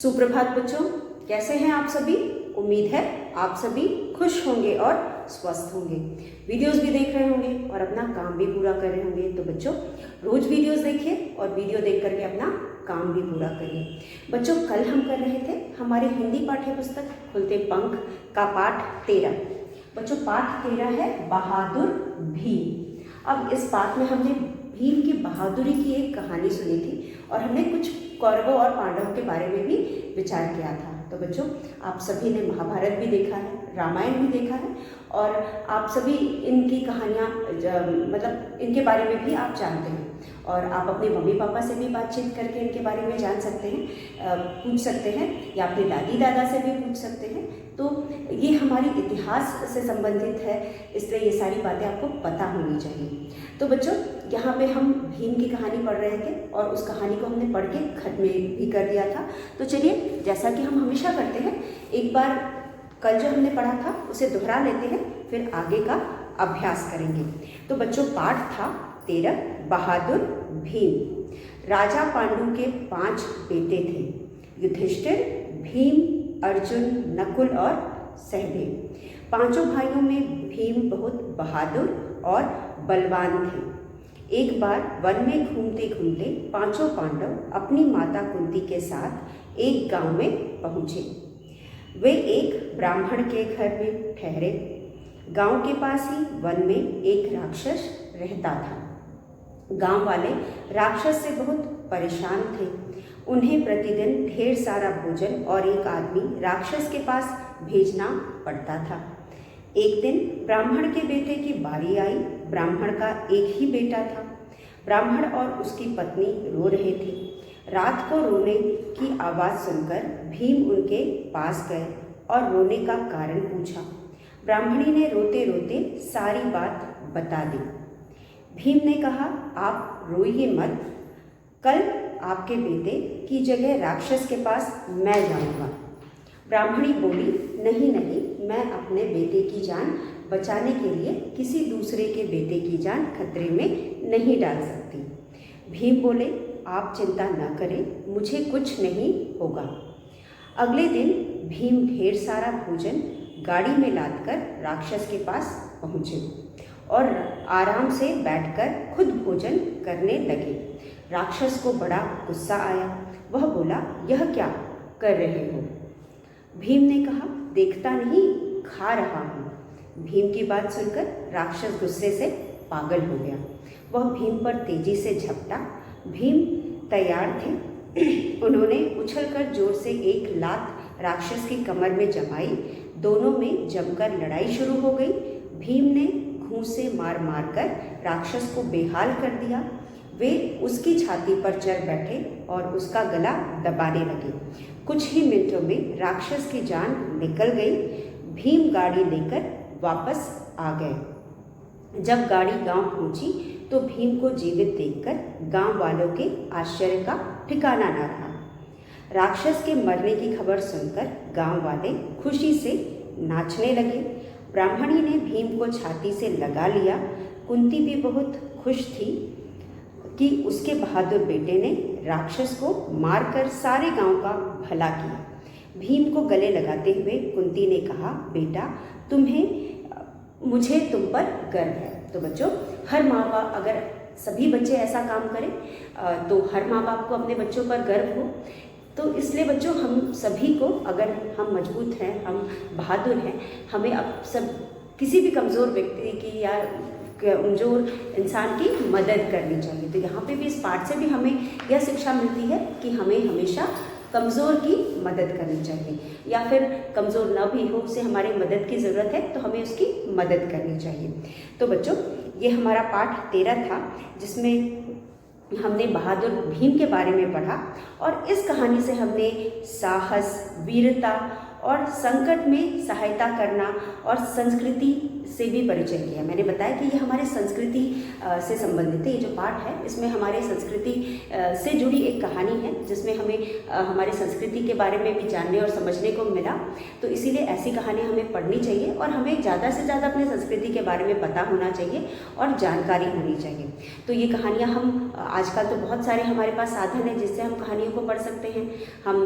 सुप्रभात बच्चों, कैसे हैं आप सभी। उम्मीद है आप सभी खुश होंगे और स्वस्थ होंगे। वीडियोस भी देख रहे होंगे और अपना काम भी पूरा कर रहे होंगे। तो बच्चों रोज वीडियोस देखिए और वीडियो देख करके अपना काम भी पूरा करिए। बच्चों कल हम कर रहे थे हमारे हिंदी पाठ्य पुस्तक खुलते पंख का पाठ 13। बच्चों पाठ 13 है बहादुर भीम। अब इस पाठ में हमने भीम की बहादुरी की एक कहानी सुनी थी और हमने कुछ कौरवों और पांडवों के बारे में भी विचार किया था। तो बच्चों आप सभी ने महाभारत भी देखा है, रामायण भी देखा है और आप सभी इनकी कहानियाँ मतलब इनके बारे में भी आप जानते हैं और आप अपने मम्मी पापा से भी बातचीत करके इनके बारे में जान सकते हैं, पूछ सकते हैं या अपने दादी दादा से भी पूछ सकते हैं। तो ये हमारी इतिहास से संबंधित है, इसलिए ये सारी बातें आपको पता होनी चाहिए। तो बच्चों यहाँ पे हम भीम की कहानी पढ़ रहे थे और उस कहानी को हमने पढ़ के खत्म भी कर दिया था। तो चलिए जैसा कि हम हमेशा करते हैं, एक बार कल जो हमने पढ़ा था उसे दोहरा लेते हैं, फिर आगे का अभ्यास करेंगे। तो बच्चों पाठ था 13 बहादुर भीम। राजा पांडु के 5 बेटे थे, युधिष्ठिर, भीम, अर्जुन, नकुल और सहदेव। 5 भाइयों में भीम बहुत बहादुर और बलवान थे। एक बार वन में घूमते घूमते 5 पांडव अपनी माता कुंती के साथ एक गांव में पहुँचे। वे एक ब्राह्मण के घर में ठहरे। गांव के पास ही वन में एक राक्षस रहता था। गांव वाले राक्षस से बहुत परेशान थे। उन्हें प्रतिदिन ढेर सारा भोजन और एक आदमी राक्षस के पास भेजना पड़ता था। एक दिन ब्राह्मण के बेटे की बारी आई। ब्राह्मण का एक ही बेटा था। ब्राह्मण और उसकी पत्नी रो रहे थे। रात को रोने की आवाज़ सुनकर भीम उनके पास गए और रोने का कारण पूछा। ब्राह्मणी ने रोते रोते सारी बात बता दी। भीम ने कहा, आप रोइए मत, कल आपके बेटे की जगह राक्षस के पास मैं जाऊंगा। ब्राह्मणी बोली, नहीं नहीं, मैं अपने बेटे की जान बचाने के लिए किसी दूसरे के बेटे की जान खतरे में नहीं डाल सकती। भीम बोले, आप चिंता न करें, मुझे कुछ नहीं होगा। अगले दिन भीम ढेर सारा भोजन गाड़ी में लादकर राक्षस के पास पहुँचे और आराम से बैठकर खुद भोजन करने लगे। राक्षस को बड़ा गुस्सा आया। वह बोला, यह क्या कर रहे हो? भीम ने कहा, देखता नहीं, खा रहा हूँ। भीम की बात सुनकर राक्षस गुस्से से पागल हो गया। वह भीम पर तेजी से झपटा। भीम तैयार थे। उन्होंने उछलकर जोर से एक लात राक्षस की कमर में जमाई। दोनों में जमकर लड़ाई शुरू हो गई। भीम ने घूंसे से मार मार कर राक्षस को बेहाल कर दिया। वे उसकी छाती पर चढ़ बैठे और उसका गला दबाने लगे। कुछ ही मिनटों में राक्षस की जान निकल गई। भीम गाड़ी लेकर वापस आ गए। जब गाड़ी गांव पहुंची तो भीम को जीवित देखकर गांव वालों के आश्चर्य का ठिकाना न रहा। राक्षस के मरने की खबर सुनकर गांव वाले खुशी से नाचने लगे। ब्राह्मणी ने भीम को छाती से लगा लिया। कुंती भी बहुत खुश थी कि उसके बहादुर बेटे ने राक्षस को मारकर सारे गांव का भला किया। भीम को गले लगाते हुए कुंती ने कहा, बेटा मुझे तुम पर गर्व है। तो बच्चों हर माँ बाप, अगर सभी बच्चे ऐसा काम करें तो हर माँ बाप को अपने बच्चों पर गर्व हो। तो इसलिए बच्चों हम सभी को, अगर हम मजबूत हैं, हम बहादुर हैं, हमें अब सब किसी भी कमज़ोर व्यक्ति की या कमज़ोर इंसान की मदद करनी चाहिए। तो यहाँ पे भी इस पाठ से भी हमें यह शिक्षा मिलती है कि हमें हमेशा कमज़ोर की मदद करनी चाहिए, या फिर कमज़ोर न भी हो, उसे हमारी मदद की ज़रूरत है तो हमें उसकी मदद करनी चाहिए। तो बच्चों ये हमारा पाठ 13 था, जिसमें हमने बहादुर भीम के बारे में पढ़ा और इस कहानी से हमने साहस, वीरता और संकट में सहायता करना और संस्कृति से भी परिचय किया। मैंने बताया कि ये हमारे संस्कृति से संबंधित है। ये जो पाठ है इसमें हमारे संस्कृति से जुड़ी एक कहानी है, जिसमें हमें हमारी संस्कृति के बारे में भी जानने और समझने को मिला। तो इसीलिए ऐसी कहानियाँ हमें पढ़नी चाहिए और हमें ज़्यादा से ज़्यादा अपने संस्कृति के बारे में पता होना चाहिए और जानकारी होनी चाहिए। तो ये कहानियाँ हम आजकल तो बहुत सारे हमारे पास साधन हैं जिससे हम कहानियों को पढ़ सकते हैं। हम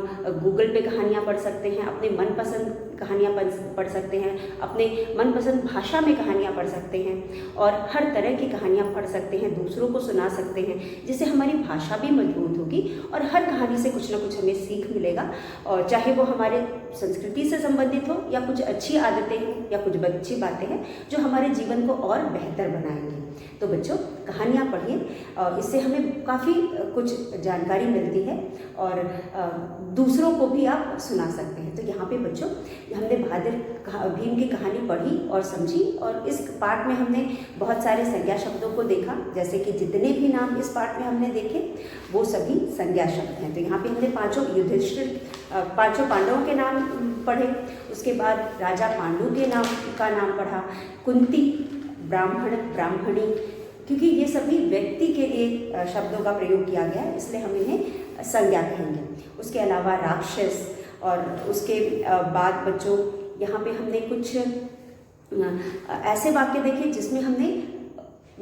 गूगल पे कहानियाँ पढ़ सकते हैं, अपने मनपसंद कहानियाँ पढ़ सकते हैं, अपने मनपसंद भाषा में कहानियाँ पढ़ सकते हैं और हर तरह की कहानियाँ पढ़ सकते हैं, दूसरों को सुना सकते हैं, जिससे हमारी भाषा भी मजबूत होगी और हर कहानी से कुछ ना कुछ हमें सीख मिलेगा। और चाहे वो हमारे संस्कृति से संबंधित हो या कुछ अच्छी आदतें हों या कुछ अच्छी बातें हैं जो हमारे जीवन को और बेहतर बनाएंगी। तो बच्चों, कहानियाँ पढ़िए, इससे हमें काफ़ी कुछ जानकारी मिलती है और दूसरों को भी आप सुना सकते हैं। तो यहाँ पे बच्चों हमने बहादुर भीम की कहानी पढ़ी और समझी और इस पाठ में हमने बहुत सारे संज्ञा शब्दों को देखा। जैसे कि जितने भी नाम इस पाठ में हमने देखे वो सभी संज्ञा शब्द हैं। तो यहाँ पे हमने पांचों पांडवों के नाम पढ़े, उसके बाद राजा पांडु के नाम पढ़ा, कुंती, ब्राह्मण, ब्राह्मणी, क्योंकि ये सभी व्यक्ति के लिए शब्दों का प्रयोग किया गया है, इसलिए हम इन्हें संज्ञा कहेंगे। उसके अलावा राक्षस, और उसके बाद बच्चों यहाँ पे हमने कुछ ऐसे वाक्य देखे जिसमें हमने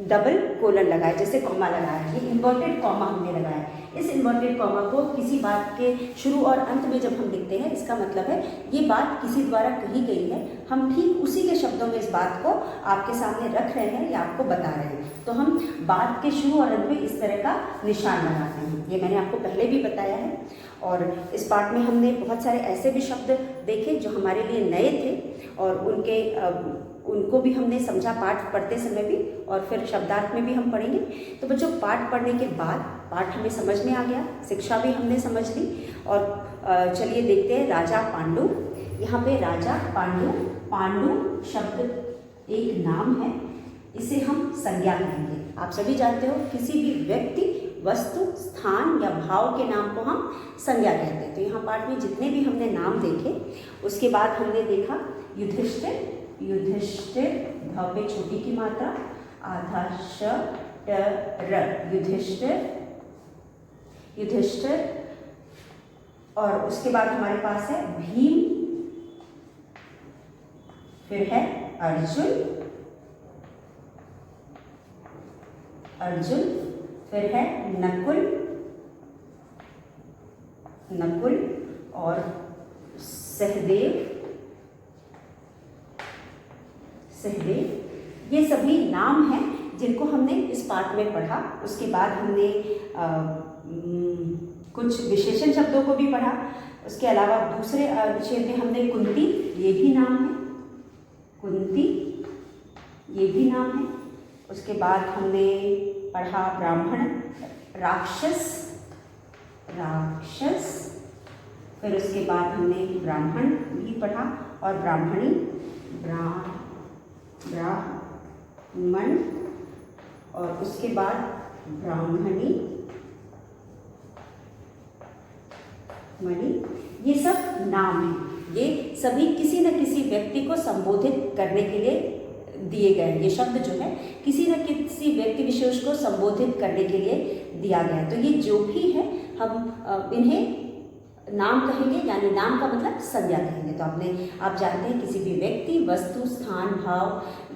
डबल कोलन लगाया, जैसे कॉमा लगाया, ये इन्वर्टेड कॉमा हमने लगाया। इस इन्वर्टेड कॉमा को किसी बात के शुरू और अंत में जब हम लिखते हैं, इसका मतलब है ये बात किसी द्वारा कही गई है, हम ठीक उसी के शब्दों में इस बात को आपके सामने रख रहे हैं या आपको बता रहे हैं, तो हम बात के शुरू और अंत में इस तरह का निशान लगाते हैं। ये मैंने आपको पहले भी बताया है। और इस पाठ में हमने बहुत सारे ऐसे भी शब्द देखे जो हमारे लिए नए थे और उनको भी हमने समझा पाठ पढ़ते समय भी, और फिर शब्दार्थ में भी हम पढ़ेंगे। तो बच्चों, पाठ पढ़ने के बाद पाठ हमें समझ में आ गया, शिक्षा भी हमने समझ ली। और चलिए देखते हैं राजा पांडु। यहाँ पे राजा पांडु, पांडु शब्द एक नाम है, इसे हम संज्ञा कहेंगे। आप सभी जानते हो किसी भी व्यक्ति, वस्तु, स्थान या भाव के नाम को हम संज्ञा कहते हैं। तो यहाँ पाठ में जितने भी हमने नाम देखे, उसके बाद हमने देखा युधिष्ठिर, युधिष्ठिर भव्य छोटी की मात्रा, आधा श ट र, युधिष्ठिर, युधिष्ठिर। और उसके बाद हमारे पास है भीम, फिर है अर्जुन, अर्जुन, फिर है नकुल, नकुल और सहदेव, सहदेव। ये सभी नाम हैं जिनको हमने इस पाठ में पढ़ा। उसके बाद हमने कुछ विशेषण शब्दों को भी पढ़ा। उसके अलावा दूसरे विषय में हमने कुंती, ये भी नाम है, कुंती ये भी नाम है। उसके बाद हमने पढ़ा ब्राह्मण, राक्षस, राक्षस। फिर उसके बाद हमने ब्राह्मण भी पढ़ा और ब्राह्मणी, ब्राह्मण, और उसके बाद ब्राह्मणी, मणि। ये सब नाम हैं, ये सभी किसी न किसी व्यक्ति को संबोधित करने के लिए दिए गए। ये शब्द जो है किसी न किसी व्यक्ति विशेष को संबोधित करने के लिए दिया गया है। तो ये जो भी है हम इन्हें नाम कहेंगे, यानी नाम का मतलब संज्ञा कहेंगे। तो आप जानते हैं किसी भी व्यक्ति, वस्तु, स्थान, भाव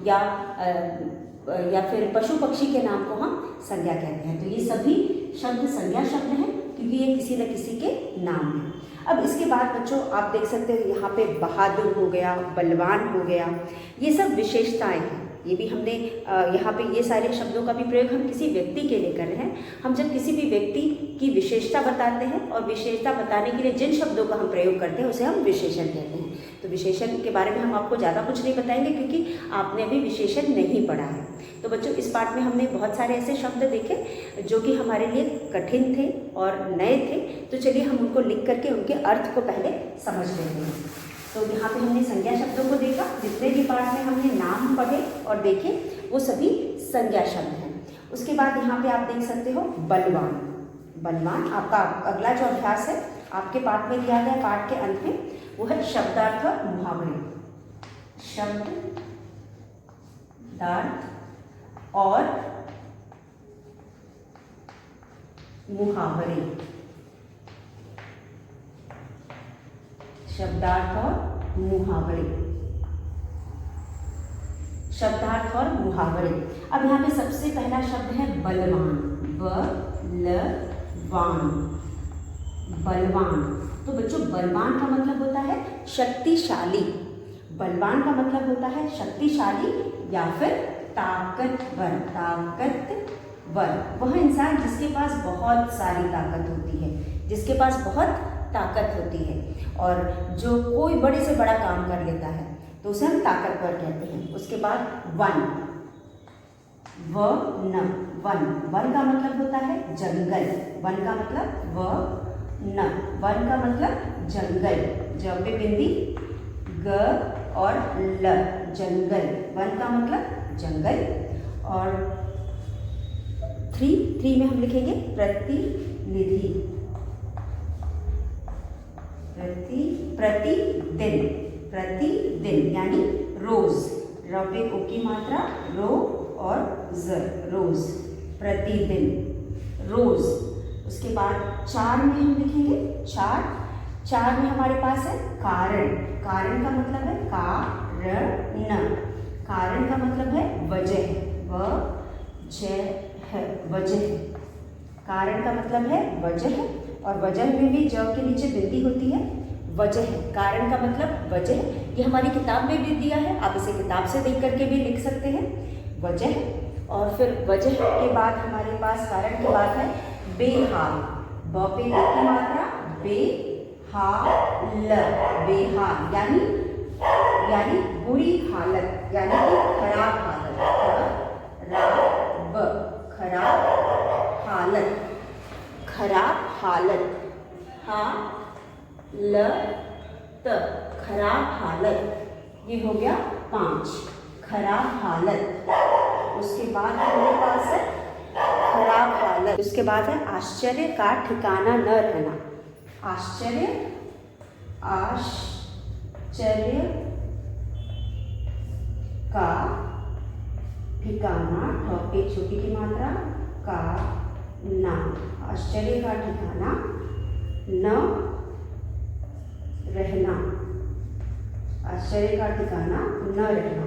या फिर पशु पक्षी के नाम को हम संज्ञा कहते हैं। तो ये सभी शब्द संज्ञा शब्द हैं क्योंकि ये किसी न किसी के नाम हैं। अब इसके बाद बच्चों आप देख सकते हो यहाँ पे बहादुर हो गया, बलवान हो गया, ये सब विशेषताएं हैं। ये भी हमने यहाँ पे ये सारे शब्दों का भी प्रयोग हम किसी व्यक्ति के लिए कर रहे हैं। हम जब किसी भी व्यक्ति की विशेषता बताते हैं और विशेषता बताने के लिए जिन शब्दों का हम प्रयोग करते हैं उसे हम विशेषण कहते हैं। तो विशेषण के बारे में हम आपको ज़्यादा कुछ नहीं बताएंगे क्योंकि आपने अभी विशेषण नहीं पढ़ा है। तो बच्चों इस पाठ में हमने बहुत सारे ऐसे शब्द देखे जो कि हमारे लिए कठिन थे और नए थे। तो चलिए हम उनको लिख करके उनके अर्थ को पहले समझ लेते हैं। तो यहाँ पे हमने संज्ञा शब्दों को देखा, जितने भी पाठ में हमने नाम पढ़े और देखे वो सभी संज्ञा शब्द हैं। उसके बाद यहाँ पे आप देख सकते हो बलवान। बलवान आपका अगला जो अभ्यास है आपके पाठ में दिया गया, पाठ के अंत में, वो है शब्दार्थ और मुहावरे। शब्दार्थ और मुहावरे, शब्दार्थ और मुहावरे, शब्दार्थ और मुहावरे। अब यहाँ पे सबसे पहला शब्द है बलवान, बलवान, बलवान। तो बच्चों बलवान का मतलब होता है शक्तिशाली, बलवान का मतलब होता है शक्तिशाली या फिर ताकतवर, ताकतवर। वह इंसान जिसके पास बहुत सारी ताकत होती है, जिसके पास बहुत ताकत होती है और जो कोई बड़े से बड़ा काम कर लेता है तो उसे हम ताकतवर कहते हैं। उसके बाद वन, वन, वन का मतलब होता है जंगल, वन का मतलब वन का मतलब जंगल, ज पे बिंदी, ग और ल, जंगल, वन का मतलब जंगल। और थ्री में हम लिखेंगे प्रतिनिधि, प्रतिदिन, प्रतिदिन यानी रोज, र पे ओ की मात्रा, रो और ज, रोज, प्रतिदिन, रोज। उसके बाद 4 में हम लिखेंगे चार में हमारे पास है कारण, कारण का मतलब है कारण, कारण का मतलब है वजह, वजह, कारण का मतलब है वजह, और वजह में भी ज के नीचे बिंदी होती है, वजह, कारण का मतलब वजह। ये हमारी किताब में भी दिया है, आप इसे किताब से देख करके भी लिख सकते हैं, वजह। और फिर वजह के बाद हमारे पास कारण के बाद है बेहाल, ब पे ल की मात्रा, बेहाल, बेहाल यानी बुरी हालत, यानी कि खराब हालत, खराब हालत, खराब हालत, खराब हालत। ये हो गया 5, खराब हालत। उसके बाद हमारे पास है खराब हालत, उसके बाद है आश्चर्य का ठिकाना न रहना, आश्चर्य का ठिकाना, पे छोटी की मात्रा, का ना, आश्चर्य का ठिकाना न रहना, आश्चर्य का ठिकाना न रहना।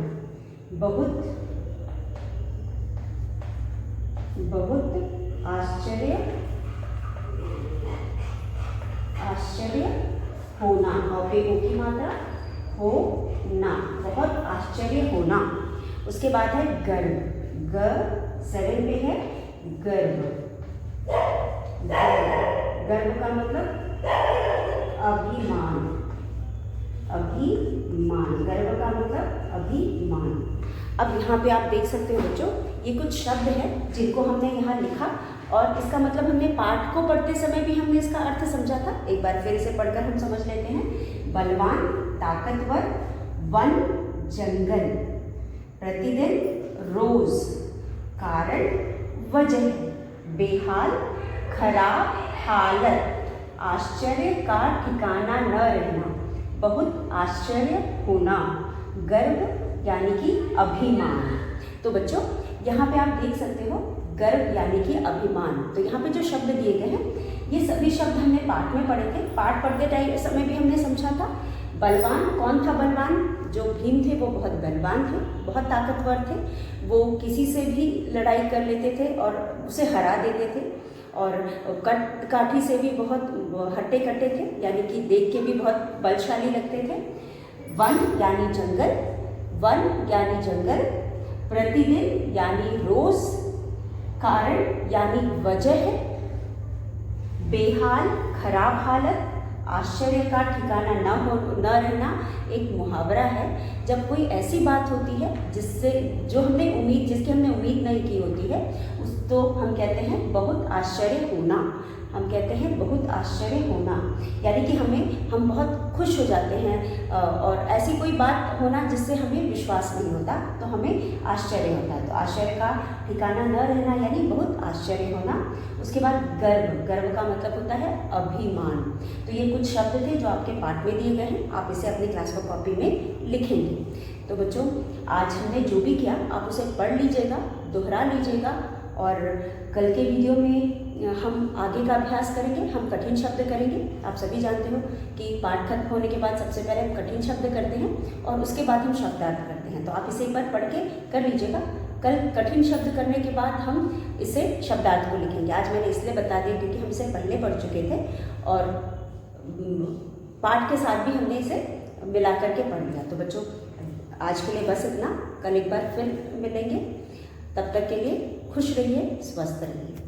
बहुत आश्चर्य होना, पे ओ की मात्रा, होना, बहुत आश्चर्य होना। उसके बाद है गर्व, ग 7 पे है गर्व, गर्व का मतलब अभिमान, गर्व का मतलब अभिमान। अब यहाँ पे आप देख सकते हो बच्चों, ये कुछ शब्द हैं जिनको हमने यहाँ लिखा और इसका मतलब हमने पाठ को पढ़ते समय भी हमने इसका अर्थ समझा था। एक बार फिर इसे पढ़कर हम समझ लेते हैं। बलवान, ताकतवर, वन, जंगल, प्रतिदिन, रोज, कारण, वजह, बेहाल, खराब हालत, आश्चर्य का ठिकाना न रहना, बहुत आश्चर्य होना, गर्व यानी कि अभिमान। तो बच्चों यहाँ पे आप देख सकते हो गर्व यानी कि अभिमान। तो यहाँ पे जो शब्द दिए गए हैं ये सभी शब्द हमने पाठ में पढ़े थे, पाठ पढ़ते टाइम समय भी हमने समझा था। बलवान, कौन था बलवान? जो भीम थे वो बहुत बलवान थे, बहुत ताकतवर थे, वो किसी से भी लड़ाई कर लेते थे और उसे हरा देते थे और काठी से भी बहुत हट्टे कट्टे थे, यानी कि देख के भी बहुत बलशाली लगते थे। वन यानी जंगल, वन यानी जंगल, प्रतिदिन यानी रोज, कारण यानी वजह, बेहाल खराब हालत, आश्चर्य का ठिकाना न रहना एक मुहावरा है। जब कोई ऐसी बात होती है जिसकी हमने उम्मीद नहीं की होती है, उस तो हम कहते हैं बहुत आश्चर्य होना। हम कहते हैं बहुत आश्चर्य होना, यानी कि हम बहुत खुश हो जाते हैं और ऐसी कोई बात होना जिससे हमें विश्वास नहीं होता तो हमें आश्चर्य होता है। तो आश्चर्य का ठिकाना न रहना यानी बहुत आश्चर्य होना। उसके बाद गर्व, गर्व का मतलब होता है अभिमान। तो ये कुछ शब्द थे जो आपके पाठ में दिए गए हैं, आप इसे अपनी क्लास वर्क कॉपी में लिखेंगे। तो बच्चों आज हमने जो भी किया आप उसे पढ़ लीजिएगा, दोहरा लीजिएगा और कल के वीडियो में हम आगे का अभ्यास करेंगे। हम कठिन शब्द करेंगे। आप सभी जानते हो कि पाठ खत्म होने के बाद सबसे पहले हम कठिन शब्द करते हैं और उसके बाद हम शब्दार्थ करते हैं। तो आप इसे एक बार पढ़ के कर लीजिएगा। कल कठिन शब्द करने के बाद हम इसे शब्दार्थ को लिखेंगे। आज मैंने इसलिए बता दिया क्योंकि हम इसे पहले पढ़ चुके थे और पाठ के साथ भी हमने इसे मिला करके पढ़ लिया। तो बच्चों आज के लिए बस इतना। कल एक बार फिर मिलेंगे। तब तक के लिए खुश रहिए, स्वस्थ रहिए।